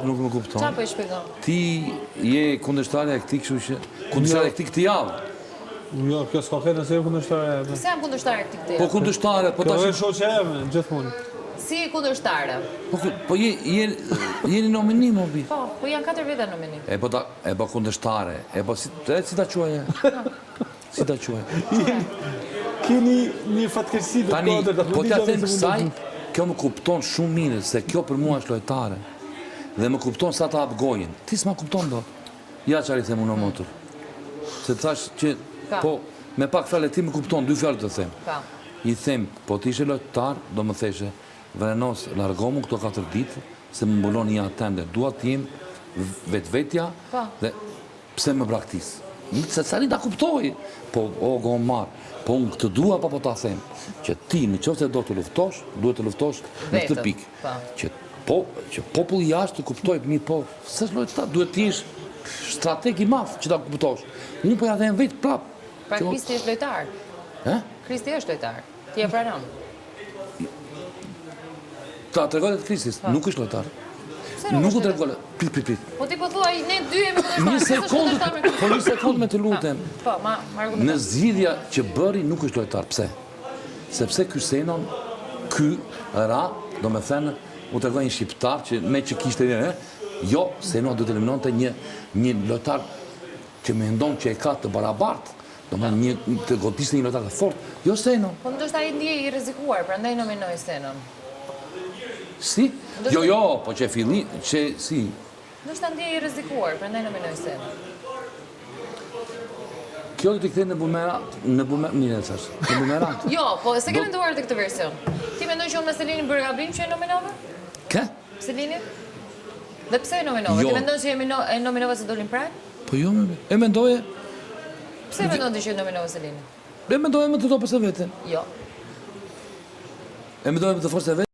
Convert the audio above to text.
nuk më kupton. Qa po i shpjegon? Ti je kundërshtarja e këtij, kështu që kundërshtarja e këtij këtë javë. Jo, kjo s'ka këtë nëse e kundërshtare e. Se jam kundërshtare këtij këtë Po javë? kundërshtare, po Kjo tash. e shoqe e me, gjithmonë. Si kundërshtare? Po jeni nominim o bi. Po janë 4 veta nominim. E po kundërshtare, e po si ta quaje? Si ta quaje? Keni një fatkeqësi të Tani, kodër. po t'ja them kësaj, kjo më kupton shumë mirë se kjo për mua është lojtare. Dhe më kupton sa ta hap gojën. Ti s'ma kupton dot. Ja çfarë i them unë motor. Se thash që po me pak fjalë ti më kupton, 2 fjalë të them. I them, po ti ishe lojtar, do më theshe, Vrenos, largomu këto 4 ditë, se më mbulon një atende. Dua t'jem vetvetja dhe pse më braktis. Se sa ta kuptoj. Po, o, gomar, po unë këtë dua pa po ta them. Që ti, në qoftë se do të luftosh, duhet të luftosh në këtë pikë. Që populli jashtë të kuptoj, mirë po, s'është lojtar, duhet t'jesh strateg i madh që ta kuptosh. Unë po ja them vetë prap. Pra Kristi është lojtar. Kristi është lojtar. Ti e pranon. Ta tregoj të Kristis, nuk është lojtar. Nuk u tregoj. Prit. Po ti po thua, ne dy jemi një sekond me të lutem. Po, ma argumenton. Në zgjidhja që bëri nuk është lojtar. Pse? Sepse ky Senon, ky ra, do me thënë, u tregoj një shqiptar që me që kishte jo, Senon do të eliminonte një lojtar që mendon që e ka të barabartë. Do me të godiste një lojtar të fort. Jo Senon. Po ndoshta ai ndjej i rrezikuar, prandaj nominoi Senon. Si? Jo, po që filli, që si? Ndoshta ndjej i rrezikuar, prandaj nominoi Senon. Kjo do t'i kthej në bumerang, mirë e thash, në bumerang. Jo, po se ke menduar të këtë version. Ti mendon që unë me Selinin bërë gabim që e nominove? Ke? Selinin? Dhe pse e nominove? Ti mendon që e nominove se dolin praj? Po jo, e mendoje. Pse mendon ti që e nominove Selinin? E mendoje me të topës e veten. Jo. E mendoje me të forës e veten.